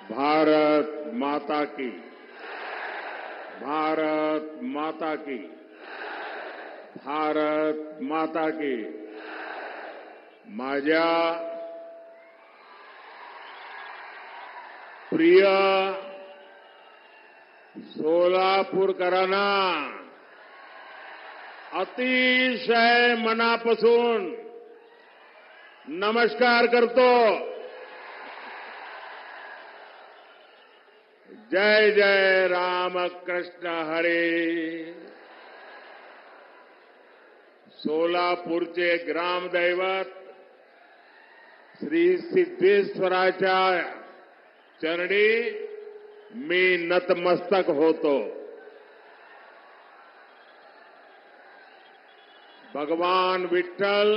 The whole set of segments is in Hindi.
भारत माता की, भारत माता की, भारत माता की। माझ्या प्रिय सोलापूरकरांना अतिशय मनापासून नमस्कार करतो। जय जय रामकृष्ण हरी। सोलापूरचे ग्रामदैवत श्री सिद्धेश्वराच्या चरणी मी नतमस्तक होतो। भगवान विठ्ठल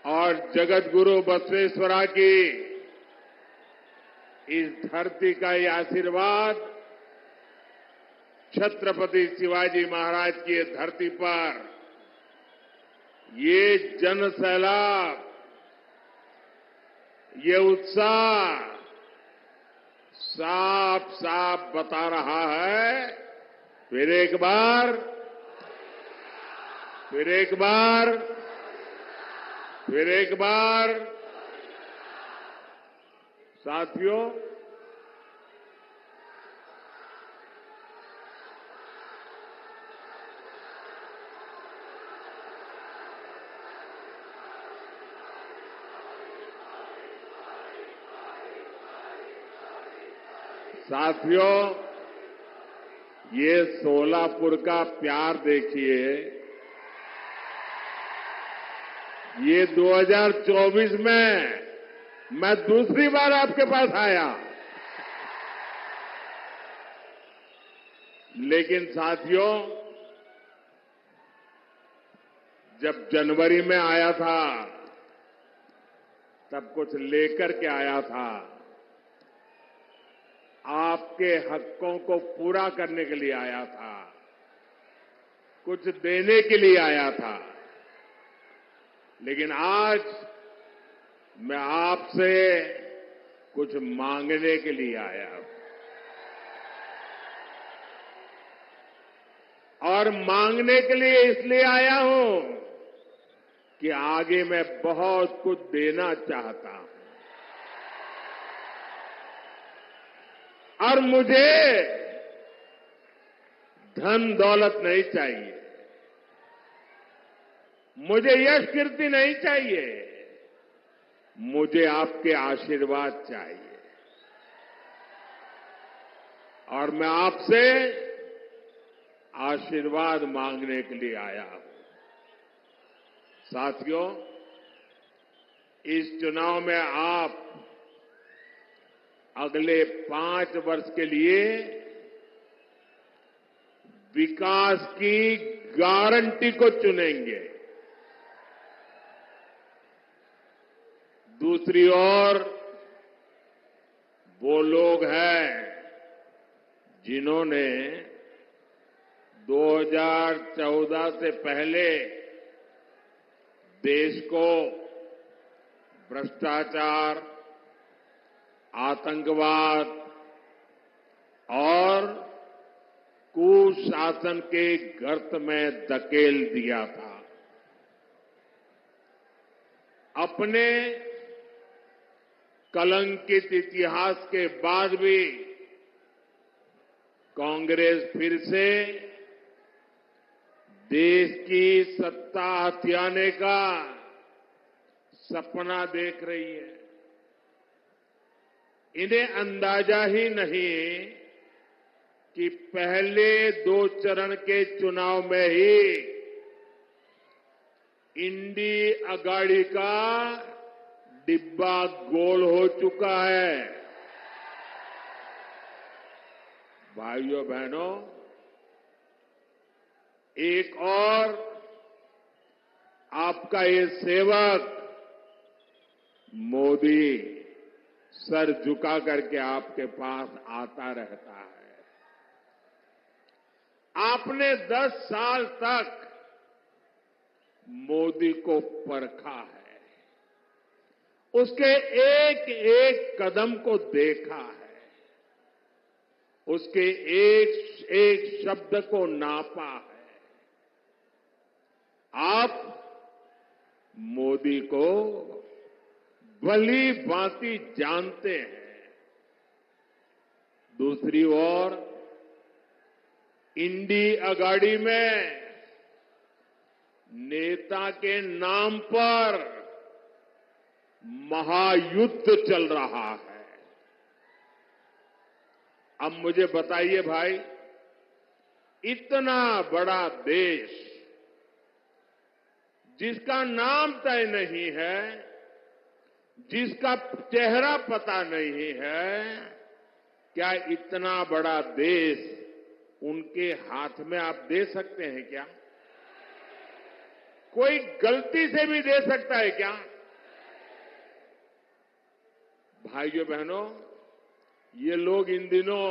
और जगतगुरु बसवेश्वरा की इस धरती का ये आशीर्वाद छत्रपति शिवाजी महाराज की धरती पर ये जन सैलाब, ये उत्साह साफ साफ बता रहा है। फिर एक बार, फिर एक बार, फिर एक बार। साथियों, ये सोलापुर का प्यार देखिए। ये 2024 में मैं दूसरी बार आपके पास आया, लेकिन साथियों, जब जनवरी में आया था तब कुछ लेकर के आया था। आपके हकों को पूरा करने के लिए आया था, कुछ देने के लिए आया था। लेकिन आज मैं आपसे कुछ मांगने के लिए आया हूं, और मांगने के लिए इसलिए आया हूं कि आगे मैं बहुत कुछ देना चाहता हूं। और मुझे धन दौलत नहीं चाहिए, मुझे यश कीर्ति नहीं चाहिए, मुझे आपके आशीर्वाद चाहिए। और मैं आपसे आशीर्वाद मांगने के लिए आया हूं। साथियों, इस चुनाव में आप अगले 5 वर्ष के लिए विकास की गारंटी को चुनेंगे। दूसरी ओर वो लोग हैं जिन्होंने 2014 से पहले देश को भ्रष्टाचार, आतंकवाद और कुशासन के गर्त में धकेल दिया था। अपने कलंकित इतिहास के बाद भी कांग्रेस फिर से देश की सत्ता हथियाने का सपना देख रही है। इन्हें अंदाजा ही नहीं कि पहले 2 चरण के चुनाव में ही इंडी अगाड़ी का डिब्बा गोल हो चुका है। भाइयों बहनों, एक और आपका ये सेवक मोदी सर झुका करके आपके पास आता रहता है। आपने 10 साल तक मोदी को परखा है उसके एक एक कदम को देखा है, उसके एक एक शब्द को नापा है। आप मोदी को भली भांति जानते हैं। दूसरी ओर इंडी अगाड़ी में नेता के नाम पर महायुद्ध चल रहा है। अब मुझे बताइए भाई, इतना बड़ा देश जिसका नाम तय नहीं है, जिसका चेहरा पता नहीं है, क्या इतना बड़ा देश उनके हाथ में आप दे सकते हैं क्या? कोई गलती से भी दे सकता है क्या? भाइयों बहनों, ये लोग इन दिनों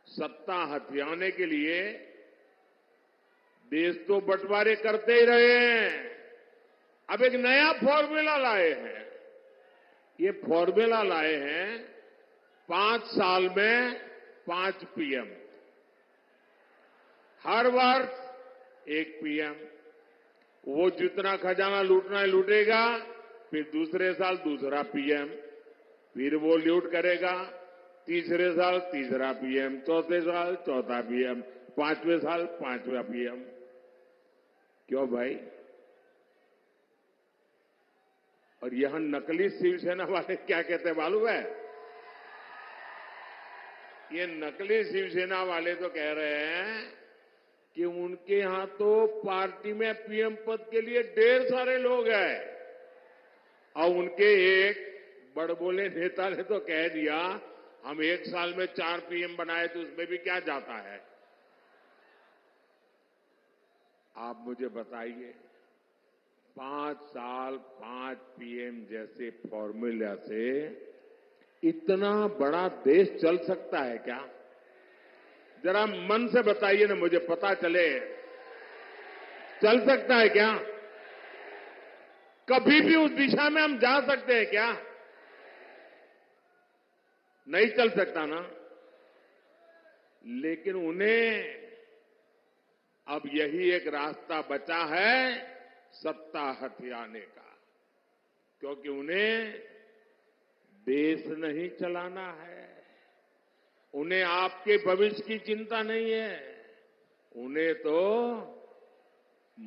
सत्ता हथियाने के लिए देश तो बंटवारे करते ही रहे हैं। अब एक नया फॉर्मूला लाए हैं। ये फॉर्मूला लाए हैं 5 साल में 5 पीएम, हर वर्ष 1 पीएम। वो जितना खजाना लूटना है लूटेगा, फिर दूसरे साल दूसरा पीएम, फिर वो लूट करेगा, तीसरे साल तीसरा पीएम, चौथे साल चौथा पीएम, 5वें साल 5वां पीएम। क्यों भाई? और यहां नकली शिवसेना वाले क्या कहते हैं मालूम है? ये नकली शिवसेना वाले तो कह रहे हैं कि उनके यहां तो पार्टी में पीएम पद के लिए ढेर सारे लोग हैं, और उनके एक बड़बोले नेता ने तो कह दिया हम 1 साल में 4 पीएम बनाए तो उसमें भी क्या जाता है। आप मुझे बताइए, 5 साल 5 पीएम जैसे फॉर्मूला से इतना बड़ा देश चल सकता है क्या? जरा मन से बताइए ना, मुझे पता चले। चल सकता है क्या? कभी भी उस दिशा में हम जा सकते हैं क्या? नहीं चल सकता ना। लेकिन उन्हें अब यही एक रास्ता बचा है सत्ता हथियाने का, क्योंकि उन्हें देश नहीं चलाना है, उन्हें आपके भविष्य की चिंता नहीं है, उन्हें तो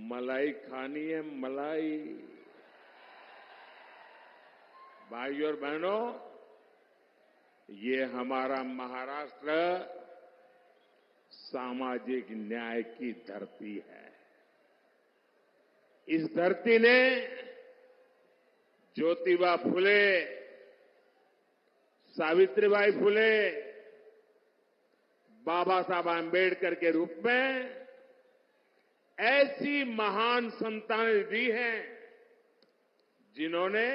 मलाई खानी है, मलाई। भाइयों और बहनों, ये हमारा महाराष्ट्र सामाजिक न्याय की धरती है। इस धरती ने ज्योतिबा फुले, सावित्रीबाई फुले, बाबा साहब आंबेडकर के रूप में ऐसी महान संतानें दी हैं जिन्होंने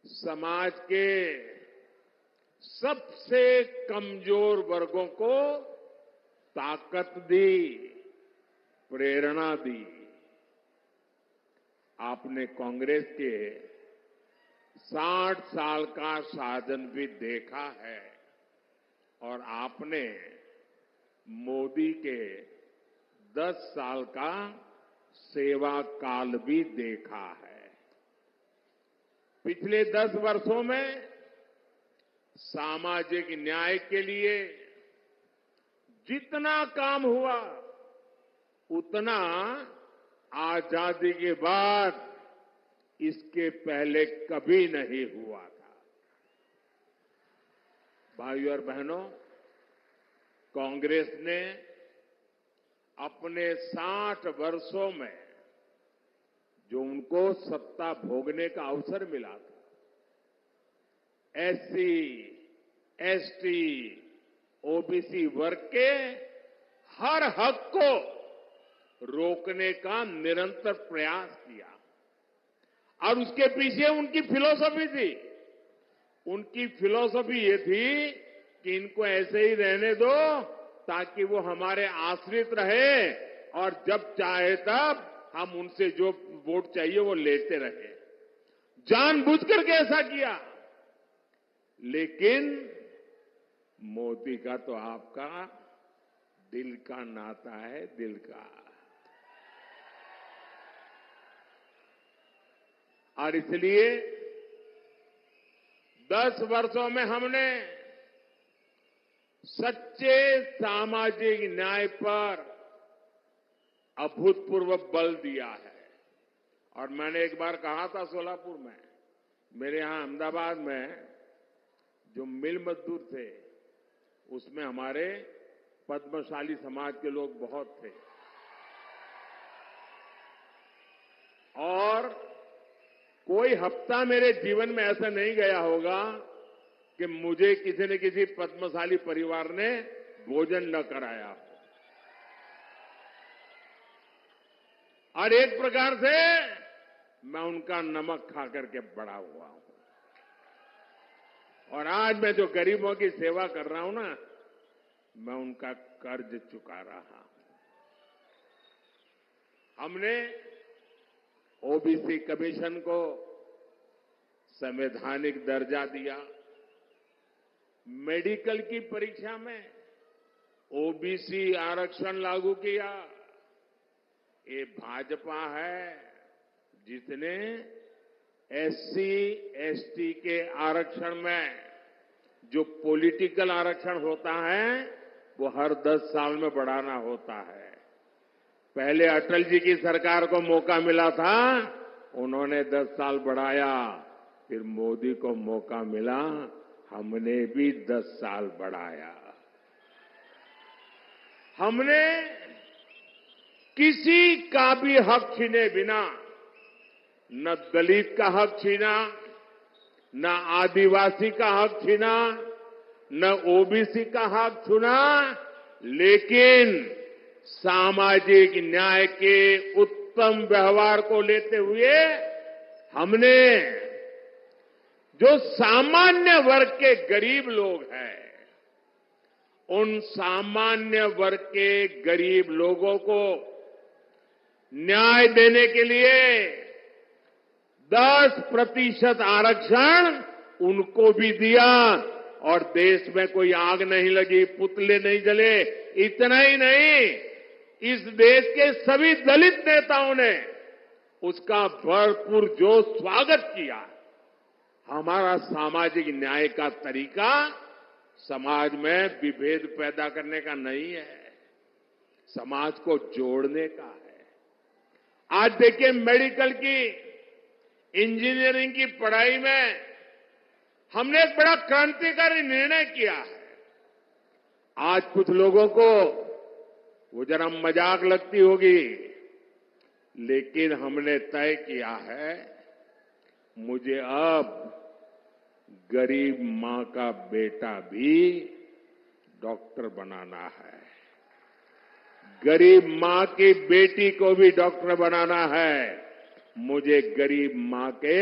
समाज के सबसे कमजोर वर्गों को ताकत दी, प्रेरणा दी। आपने कांग्रेस के 60 साल का शासन भी देखा है, और आपने मोदी के 10 साल का सेवा काल भी देखा है। पिछले 10 वर्षों में सामाजिक न्याय के लिए जितना काम हुआ, उतना आजादी के बाद इसके पहले कभी नहीं हुआ था। भाइयों और बहनों, कांग्रेस ने अपने 60 वर्षों में जो उनको सत्ता भोगने का अवसर मिला था, एससी, एसटी, ओबीसी वर्ग के हर हक को रोकने का निरंतर प्रयास किया, और उसके पीछे उनकी फिलॉसफी थी। उनकी फिलॉसफी ये थी कि इनको ऐसे ही रहने दो ताकि वो हमारे आश्रित रहे, और जब चाहे तब हम उनसे जो वोट चाहिए वो लेते रहे। जानबूझ करके ऐसा किया, लेकिन मोदी का तो आपका दिल का नाता है, दिल का। और इसलिए 10 वर्षों में हमने सच्चे सामाजिक न्याय पर अभूतपूर्व बल दिया है। और मैंने एक बार कहा था सोलापुर में, मेरे यहां अहमदाबाद में जो मिल मजदूर थे, उसमें हमारे पद्मशाली समाज के लोग बहुत थे। और कोई हफ्ता मेरे जीवन में ऐसा नहीं गया होगा कि मुझे किसी न किसी पद्मशाली परिवार ने भोजन न कराया हो। और एक प्रकार से मैं उनका नमक खा करके बड़ा हुआ हूं। और आज मैं जो गरीबों की सेवा कर रहा हूं ना, मैं उनका कर्ज चुका रहा हूं। हमने ओबीसी कमीशन को संवैधानिक दर्जा दिया। मेडिकल की परीक्षा में ओबीसी आरक्षण लागू किया। ये भाजपा है जिसने एससी एसटी के आरक्षण में जो पॉलिटिकल आरक्षण होता है वो हर 10 साल में बढ़ाना होता है। पहले अटल जी की सरकार को मौका मिला था, उन्होंने 10 साल बढ़ाया। फिर मोदी को मौका मिला, हमने भी 10 साल बढ़ाया। हमने किसी का भी हक छीने बिना न दलित का हक छीना, न आदिवासी का हक छीना, न ओबीसी का हक छीना, लेकिन सामाजिक न्याय के उत्तम व्यवहार को लेते हुए हमने जो सामान्य वर्ग के गरीब लोग हैं, उन सामान्य वर्ग के गरीब लोगों को न्याय देने के लिए 10% आरक्षण उनको भी दिया। और देश में कोई आग नहीं लगी, पुतले नहीं जले। इतना ही नहीं, इस देश के सभी दलित नेताओं ने उसका भरपूर जो स्वागत किया। हमारा सामाजिक न्याय का तरीका समाज में विभेद पैदा करने का नहीं है, समाज को जोड़ने का है। आज देखिए, मेडिकल की, इंजीनियरिंग की पढ़ाई में हमने एक बड़ा क्रांतिकारी निर्णय किया है। आज कुछ लोगों को वो जरा मजाक लगती होगी, लेकिन हमने तय किया है, मुझे अब गरीब मां का बेटा भी डॉक्टर बनाना है, गरीब मां की बेटी को भी डॉक्टर बनाना है, मुझे गरीब मां के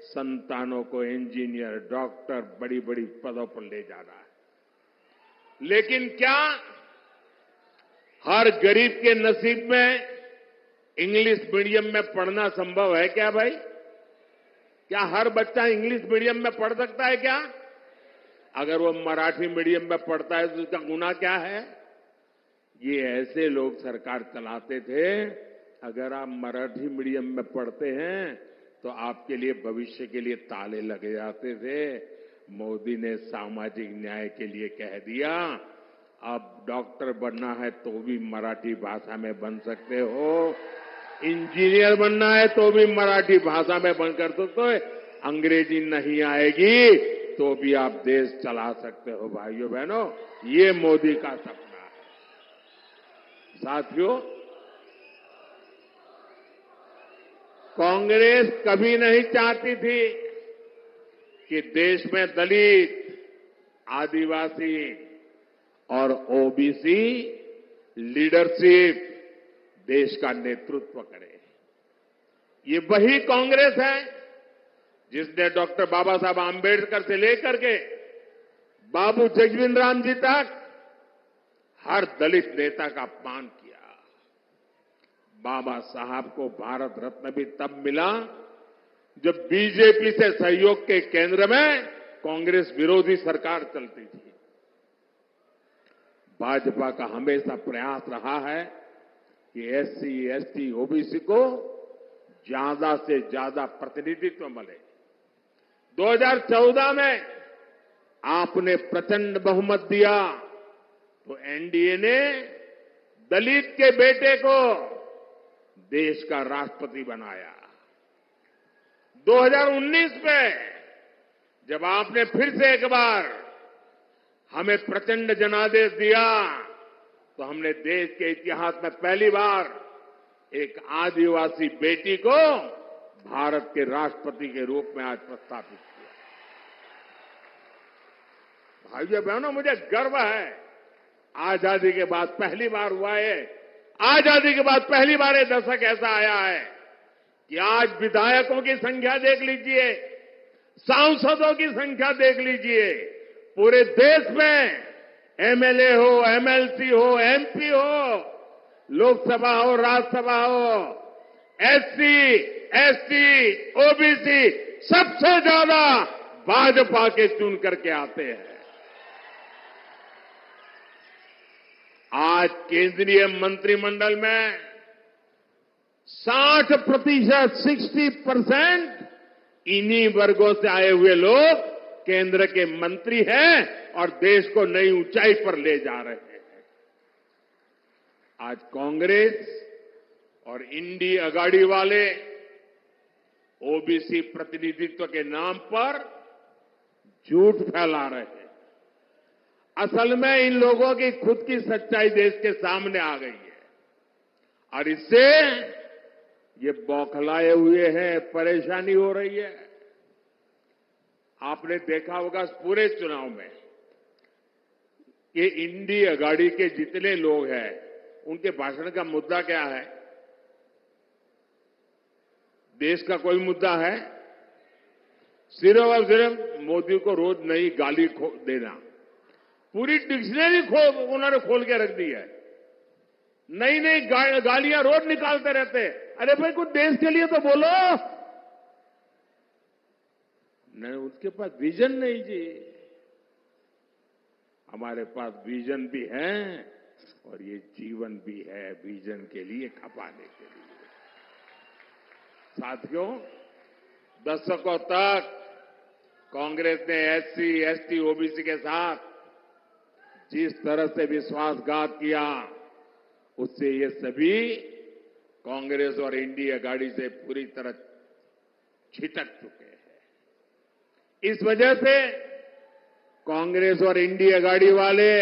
संतानों को इंजीनियर, डॉक्टर, बड़ी बड़ी पदों पर ले जाना है। लेकिन क्या हर गरीब के नसीब में इंग्लिश मीडियम में पढ़ना संभव है क्या भाई? क्या हर बच्चा इंग्लिश मीडियम में पढ़ सकता है क्या? अगर वो मराठी मीडियम में पढ़ता है तो उसका गुनाह क्या है? ये ऐसे लोग सरकार चलाते थे। अगर आप मराठी मीडियम में पढ़ते हैं तो आपके लिए भविष्य के लिए ताले लग जाते थे। मोदी ने सामाजिक न्याय के लिए कह दिया, अब डॉक्टर बनना है तो भी मराठी भाषा में बन सकते हो, इंजीनियर बनना है तो भी मराठी भाषा में बनकर सकते हो, अंग्रेजी नहीं आएगी तो भी आप देश चला सकते हो। भाइयों बहनों, ये मोदी का सपना है। साथियों, कांग्रेस कभी नहीं चाहती थी कि देश में दलित, आदिवासी और ओबीसी लीडरशिप देश का नेतृत्व करे। ये वही कांग्रेस है जिसने डॉक्टर बाबा साहब आंबेडकर से लेकर के बाबू जगजीवन राम जी तक हर दलित नेता का अपमान किया। बाबा साहब को भारत रत्न भी तब मिला जब बीजेपी से सहयोग के केंद्र में कांग्रेस विरोधी सरकार चलती थी। भाजपा का हमेशा प्रयास रहा है कि एससी, एसटी, ओबीसी को ज्यादा से ज्यादा प्रतिनिधित्व मिले। 2014 में आपने प्रचंड बहुमत दिया तो एनडीए ने दलित के बेटे को देश का राष्ट्रपति बनाया। 2019 में जब आपने फिर से एक बार हमें प्रचंड जनादेश दिया तो हमने देश के इतिहास में पहली बार एक आदिवासी बेटी को भारत के राष्ट्रपति के रूप में आज प्रस्तावित किया। भाइयों बहनों, मुझे गर्व है, आजादी के बाद पहली बार हुआ है। आजादी के बाद पहली बार ये दशक ऐसा आया है कि आज विधायकों की संख्या देख लीजिए, सांसदों की संख्या देख लीजिए, पूरे देश में एमएलए हो, एमएलसी हो, एमपी हो, लोकसभा हो, राज्यसभा हो, एससी, एसटी, ओबीसी सबसे ज्यादा भाजपा के चुन करके आते हैं। आज केंद्रीय मंत्रिमंडल में 60%, 60% इन्हीं वर्गों से आए हुए लोग केंद्र के मंत्री हैं और देश को नई ऊंचाई पर ले जा रहे हैं। आज कांग्रेस और इंडी अगाड़ी वाले ओबीसी प्रतिनिधित्व के नाम पर झूठ फैला रहे हैं। असल में इन लोगों की खुद की सच्चाई देश के सामने आ गई है और इससे ये बौखलाए हुए हैं, परेशानी हो रही है। आपने देखा होगा इस पूरे चुनाव में कि इंडी अगाड़ी के जितने लोग हैं उनके भाषण का मुद्दा क्या है? देश का कोई मुद्दा है? सिर्फ और सिर्फ मोदी को रोज नई गाली देना। पूरी डिक्शनरी उन्होंने खोल के रख दी है। नई नई गालियां रोज निकालते रहते हैं। अरे भाई, कुछ देश के लिए तो बोलो। नहीं, उसके पास विजन नहीं जी। हमारे पास विजन भी है और ये जीवन भी है विजन के लिए खपाने के लिए। साथियों, दशकों तक कांग्रेस ने एससी, एसटी, ओबीसी के साथ जिस तरह से विश्वासघात किया, उससे ये सभी कांग्रेस और इंडी अगाड़ी से पूरी तरह छिटक चुके हैं। इस वजह से कांग्रेस और इंडी अगाड़ी वाले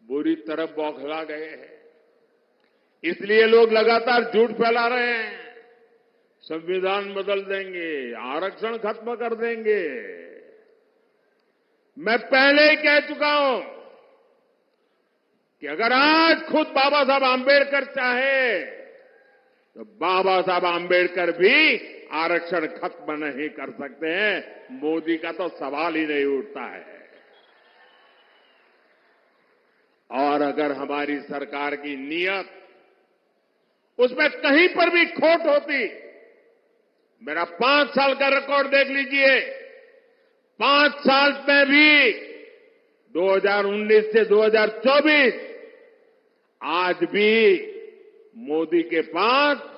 बुरी तरह बौखला गए हैं। इसलिए लोग लगातार झूठ फैला रहे हैं। संविधान बदल देंगे, आरक्षण खत्म कर देंगे। मैं पहले ही कह चुका हूं कि अगर आज खुद बाबा साहब आंबेडकर चाहे तो बाबा साहब आंबेडकर भी आरक्षण खत्म नहीं कर सकते हैं। मोदी का तो सवाल ही नहीं उठता है। और अगर हमारी सरकार की नीयत उसमें कहीं पर भी खोट होती, मेरा 5 साल का रिकॉर्ड देख लीजिए, 5 साल में भी 2019 से 2024 आज भी मोदी के पास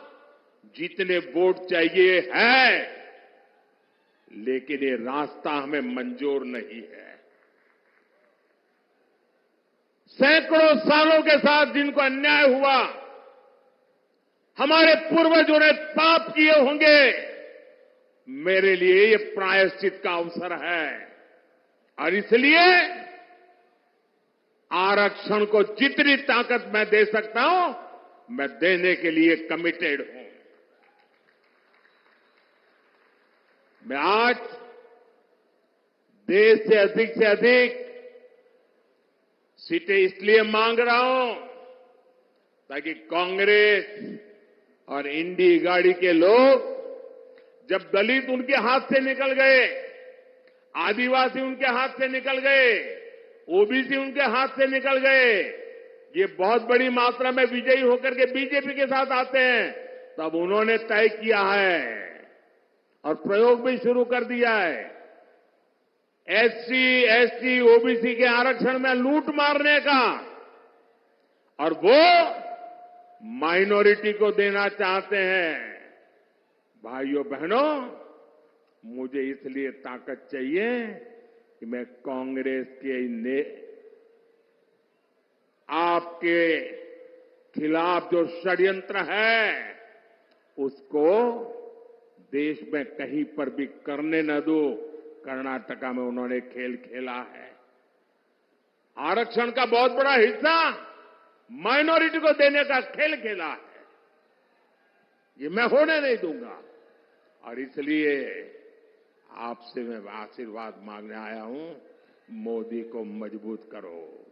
जितने वोट चाहिए है, लेकिन ये रास्ता हमें मंजूर नहीं है। सैकड़ों सालों के साथ जिनको अन्याय हुआ, हमारे पूर्वजों ने पाप किए होंगे, मेरे लिए ये प्रायश्चित का अवसर है और इसलिए आरक्षण को जितनी ताकत मैं दे सकता हूं, मैं देने के लिए कमिटेड हूं। मैं आज देश से अधिक सीटें इसलिए मांग रहा हूं ताकि कांग्रेस और इंडी गाड़ी के लोग, जब दलित उनके हाथ से निकल गए, आदिवासी उनके हाथ से निकल गए, ओबीसी उनके हाथ से निकल गए, ये बहुत बड़ी मात्रा में विजयी होकर के बीजेपी के साथ आते हैं, तब उन्होंने तय किया है और प्रयोग भी शुरू कर दिया है। एससी, एसटी, ओबीसी के आरक्षण में लूट मारने का, और वो माइनॉरिटी को देना चाहते हैं। भाइयों बहनों, मुझे इसलिए ताकत चाहिए कि मैं कांग्रेस के आपके खिलाफ जो षड्यंत्र है उसको देश में कहीं पर भी करने न दो। कर्नाटका में उन्होंने खेल खेला है। आरक्षण का बहुत बड़ा हिस्सा माइनॉरिटी को देने का खेल खेला है। ये मैं होने नहीं दूंगा, और इसलिए आपसे मैं आशीर्वाद मांगने आया हूं, मोदी को मजबूत करो।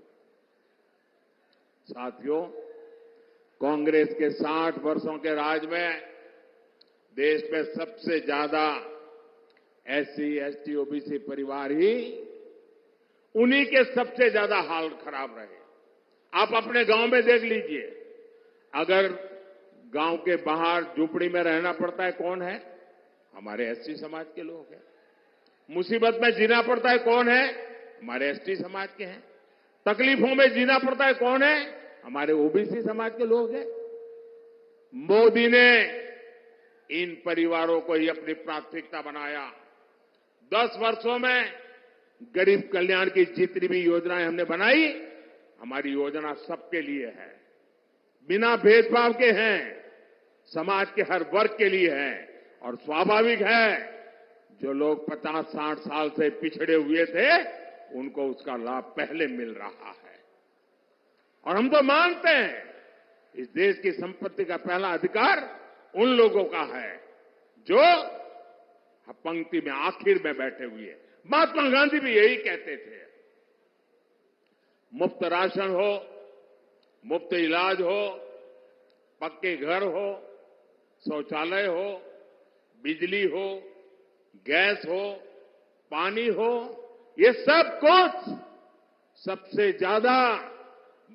साथियों, कांग्रेस के 60 वर्षों के राज में देश में सबसे ज्यादा एससी, एसटी, ओबीसी परिवार ही, उन्हीं के सबसे ज्यादा हाल खराब रहे। आप अपने गांव में देख लीजिए, अगर गांव के बाहर झुपड़ी में रहना पड़ता है, कौन है? हमारे एससी समाज के लोग हैं। मुसीबत में जीना पड़ता है, कौन है? हमारे एसटी समाज के हैं। तकलीफों में जीना पड़ता है, कौन है? हमारे ओबीसी समाज के लोग हैं। मोदी ने इन परिवारों को ही अपनी प्राथमिकता बनाया। 10 वर्षों में गरीब कल्याण की जितनी भी योजनाएं हमने बनाई, हमारी योजना सबके लिए है, बिना भेदभाव के हैं, समाज के हर वर्ग के लिए है। और स्वाभाविक है, जो लोग 50-60 साल से पिछड़े हुए थे, उनको उसका लाभ पहले मिल रहा है। और हम तो मानते हैं, इस देश की संपत्ति का पहला अधिकार उन लोगों का है जो पंक्ति में आखिर में बैठे हुए। महात्मा गांधी भी यही कहते थे। मुफ्त राशन हो, मुफ्त इलाज हो, पक्के घर हो, शौचालय हो, बिजली हो, गैस हो, पानी हो, ये सब कुछ सबसे ज्यादा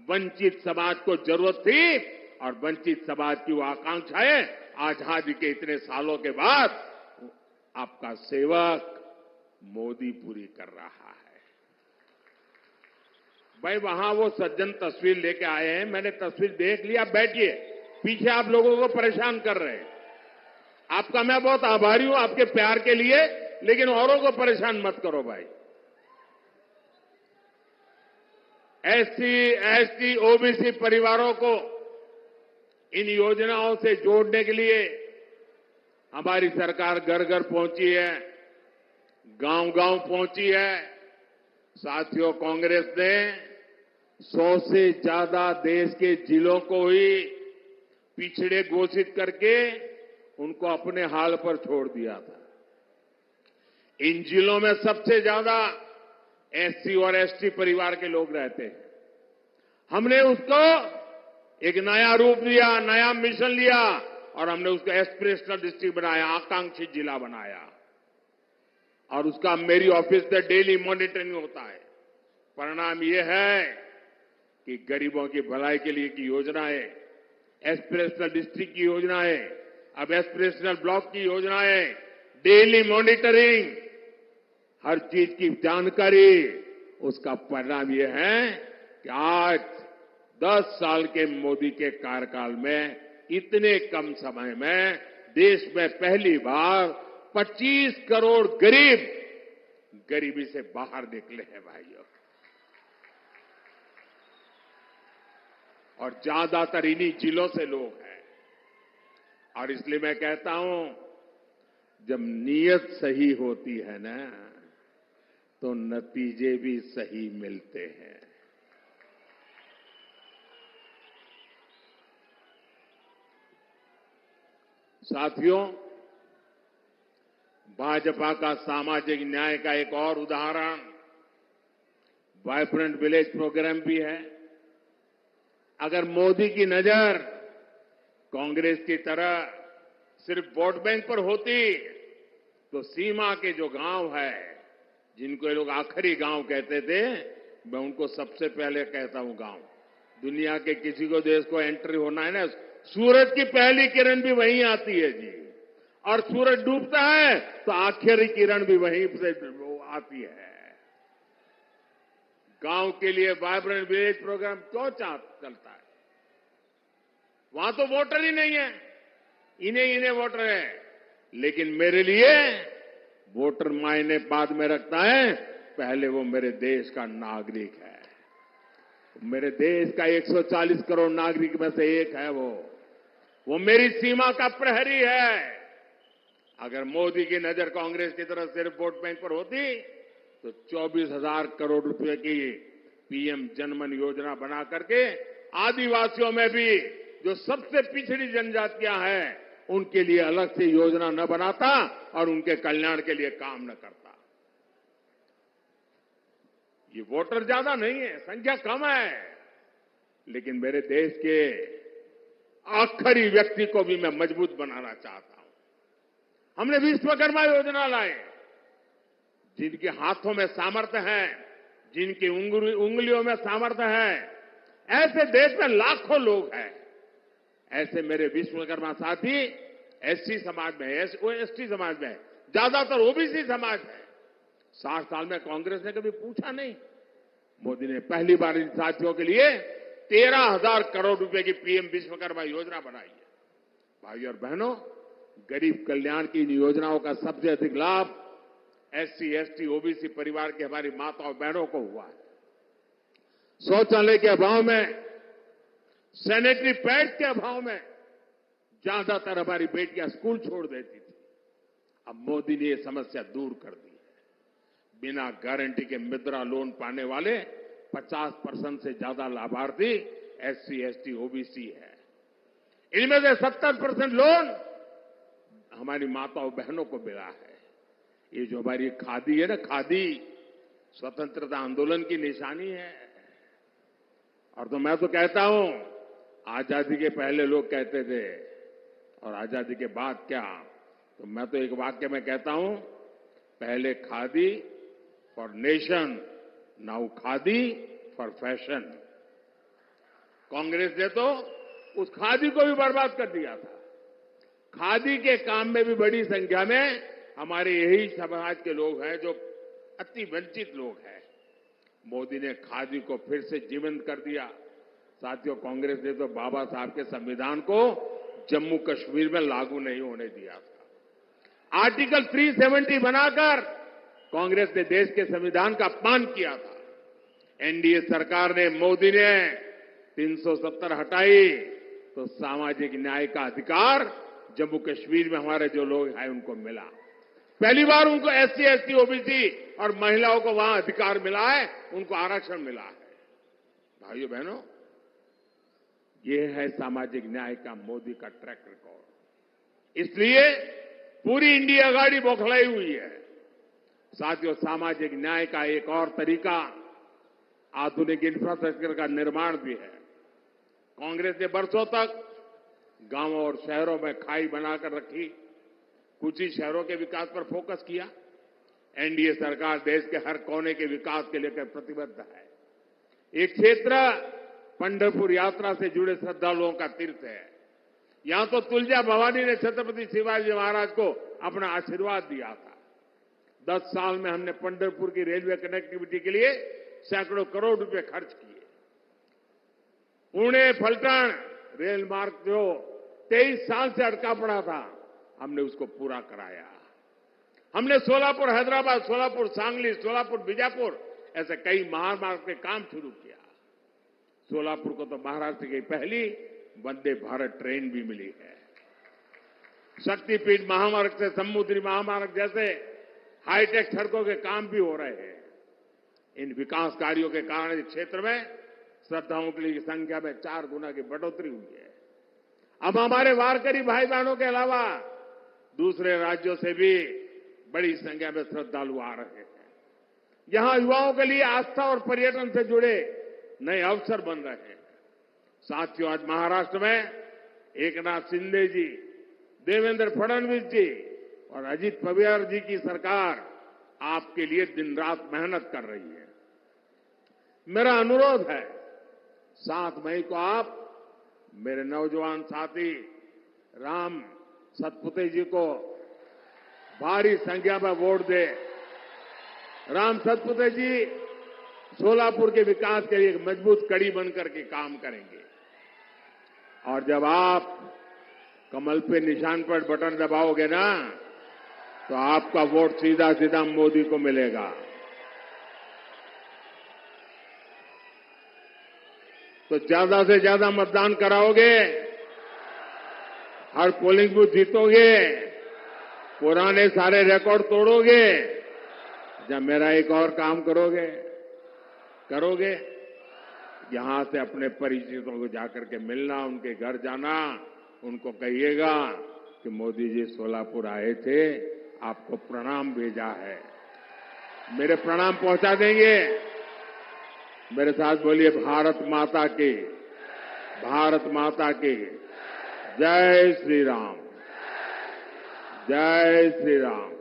वंचित समाज को जरूरत थी, और वंचित समाज की वो आकांक्षाएं आजादी के इतने सालों के बाद आपका सेवक मोदी पूरी कर रहा है। भाई, वहां वो सज्जन तस्वीर लेके आए हैं, मैंने तस्वीर देख लिया। बैठिए, पीछे आप लोगों को परेशान कर रहे हैं। आपका मैं बहुत आभारी हूं आपके प्यार के लिए, लेकिन औरों को परेशान मत करो भाई। एससी, एसटी, ओबीसी परिवारों को इन योजनाओं से जोड़ने के लिए हमारी सरकार घर घर पहुंची है, गांव गांव पहुंची है। साथियों, कांग्रेस ने 100 से ज्यादा देश के जिलों को ही पिछड़े घोषित करके उनको अपने हाल पर छोड़ दिया था। इन जिलों में सबसे ज्यादा एससी और एसटी परिवार के लोग रहते हैं। हमने उसको एक नया रूप दिया, नया मिशन लिया, और हमने उसको एस्पिरेशनल डिस्ट्रिक्ट बनाया, आकांक्षी जिला बनाया। और उसका मेरी ऑफिस से डेली मॉनिटरिंग होता है। परिणाम यह है कि गरीबों की भलाई के लिए की योजनाएं, एस्पिरेशनल डिस्ट्रिक्ट की योजनाएं, अब एस्पिरेशनल ब्लॉक की योजनाएं, डेली मॉनिटरिंग, हर चीज की जानकारी, उसका परिणाम यह है कि आज 10 साल के मोदी के कार्यकाल में इतने कम समय में देश में पहली बार 25 करोड़ गरीब गरीबी से बाहर निकले हैं भाइयों। और ज्यादातर इन्हीं जिलों से लोग हैं। और इसलिए मैं कहता हूं, जब नीयत सही होती है ना, तो नतीजे भी सही मिलते हैं। साथियों, भाजपा का सामाजिक न्याय का एक और उदाहरण वाइब्रेंट विलेज प्रोग्राम भी है। अगर मोदी की नजर कांग्रेस की तरह सिर्फ वोट बैंक पर होती, तो सीमा के जो गांव है, जिनको ये लोग आखिरी गांव कहते थे, मैं उनको सबसे पहले कहता हूं गांव। दुनिया के किसी को देश को एंट्री होना है ना, सूरज की पहली किरण भी वहीं आती है जी। और सूरज डूबता है तो आखिरी किरण भी वहीं से आती है। गांव के लिए वाइब्रेंट विलेज प्रोग्राम क्यों चलता है? वहां तो वोटर ही नहीं है, इन्हें वोटर है। लेकिन मेरे लिए वोटर मायने बाद में रखता है, पहले वो मेरे देश का नागरिक है। मेरे देश का 140 करोड़ नागरिक में से एक है वो मेरी सीमा का प्रहरी है। अगर मोदी की नजर कांग्रेस की तरफ सिर्फ वोट बैंक पर होती तो 24,000 करोड़ रुपए की पीएम जनमन योजना बना करके आदिवासियों में भी जो सबसे पिछड़ी जनजातियां हैं उनके लिए अलग से योजना न बनाता और उनके कल्याण के लिए काम न करता। ये वोटर ज्यादा नहीं है, संख्या कम है, लेकिन मेरे देश के आखिरी व्यक्ति को भी मैं मजबूत बनाना चाहता हूं। हमने विश्वकर्मा योजना लाए, जिनके हाथों में सामर्थ्य है, जिनकी उंगलियों में सामर्थ्य है, ऐसे देश में लाखों लोग हैं। ऐसे मेरे विश्वकर्मा साथी एससी समाज में, एसटी समाज में, ज्यादातर ओबीसी समाज है। 60 साल में कांग्रेस ने कभी पूछा नहीं। मोदी ने पहली बार इन साथियों के लिए 13,000 करोड़ रुपए की पीएम विश्वकर्मा योजना बनाई है। भाई और बहनों, गरीब कल्याण की इन योजनाओं का सबसे अधिक लाभ एससी, एसटी, ओबीसी परिवार की हमारी माताओं बहनों को हुआ है। शौचालय के अभाव में, सैनिटरी पैड के अभाव में ज्यादातर हमारी बेटियां स्कूल छोड़ देती थी। अब मोदी ने यह समस्या दूर कर दी है। बिना गारंटी के मुद्रा लोन पाने वाले 50% से ज्यादा लाभार्थी एससी, एसटी, ओबीसी है। इनमें से 70% लोन हमारी माताओं बहनों को मिला है। ये जो हमारी खादी है ना, खादी स्वतंत्रता आंदोलन की निशानी है। और तो मैं तो कहता हूं, आजादी के पहले लोग कहते थे और आजादी के बाद क्या, तो मैं तो एक वाक्य में कहता हूं, पहले khadi for nation, now khadi for fashion. Congress ने तो उस खादी को भी बर्बाद कर दिया था। खादी के काम में भी बड़ी संख्या में हमारे यही समाज के लोग हैं जो अति वंचित लोग हैं। मोदी ने खादी को फिर से जीवंत कर दिया। साथियों, कांग्रेस ने तो बाबा साहब के संविधान को जम्मू कश्मीर में लागू नहीं होने दिया था। आर्टिकल 370 बनाकर कांग्रेस ने देश के संविधान का अपमान किया था। एनडीए सरकार ने, मोदी ने 370 हटाई तो सामाजिक न्याय का अधिकार जम्मू कश्मीर में हमारे जो लोग हैं उनको मिला। पहली बार उनको एससी, एसटी, ओबीसी और महिलाओं को वहां अधिकार मिला है, उनको आरक्षण मिला है। भाइयों बहनों, ये है सामाजिक न्याय का मोदी का ट्रैक रिकॉर्ड। इसलिए पूरी इंडिया गाड़ी बौखलाई हुई है। साथियों, सामाजिक न्याय का एक और तरीका आधुनिक इंफ्रास्ट्रक्चर का निर्माण भी है। कांग्रेस ने बरसों तक गांवों और शहरों में खाई बनाकर रखी, कुछ ही शहरों के विकास पर फोकस किया। एनडीए सरकार देश के हर कोने के विकास के लेकर प्रतिबद्ध है। एक क्षेत्र पंढरपुर यात्रा से जुड़े श्रद्धालुओं का तीर्थ है। यहां तो तुलजा भवानी ने छत्रपति शिवाजी महाराज को अपना आशीर्वाद दिया था। 10 साल में हमने पंढरपुर की रेलवे कनेक्टिविटी के लिए सैकड़ों करोड़ रुपए खर्च किए। पुणे फलटण रेल मार्ग जो 23 साल से अटका पड़ा था, हमने उसको पूरा कराया। हमने सोलापुर हैदराबाद, सोलापुर सांगली, सोलापुर बीजापुर ऐसे कई महामार्ग के काम शुरू किया। सोलापुर को तो महाराष्ट्र की पहली वंदे भारत ट्रेन भी मिली है। शक्तिपीठ महामार्ग से समुद्री महामार्ग जैसे हाईटेक सड़कों के काम भी हो रहे हैं। इन विकास कार्यों के कारण इस क्षेत्र में श्रद्धालुओं की संख्या में 4 गुना की बढ़ोतरी हुई है। अब हमारे वारकरी भाई बहनों के अलावा दूसरे राज्यों से भी बड़ी संख्या में श्रद्धालु आ रहे हैं। यहां युवाओं के लिए आस्था और पर्यटन से जुड़े नए अवसर बन रहे हैं। साथियों, आज महाराष्ट्र में एकनाथ शिंदे जी, देवेंद्र फडणवीस जी और अजित पवार जी की सरकार आपके लिए दिन रात मेहनत कर रही है। मेरा अनुरोध है, 7 मई को आप मेरे नौजवान साथी राम सतपुते जी को भारी संख्या में वोट दे। राम सतपुते जी सोलापुर के विकास के लिए एक मजबूत कड़ी बनकर के काम करेंगे। और जब आप कमल पे निशान पर बटन दबाओगे ना, तो आपका वोट सीधा सीधा मोदी को मिलेगा। तो ज्यादा से ज्यादा मतदान कराओगे, हर पोलिंग बूथ जीतोगे, पुराने सारे रिकॉर्ड तोड़ोगे, जब मेरा एक और काम करोगे यहां से अपने परिचितों को जाकर के मिलना, उनके घर जाना, उनको कहिएगा कि मोदी जी सोलापुर आए थे, आपको प्रणाम भेजा है। मेरे प्रणाम पहुंचा देंगे। मेरे साथ बोलिए भारत माता की, भारत माता की जय श्री राम, जय श्री राम।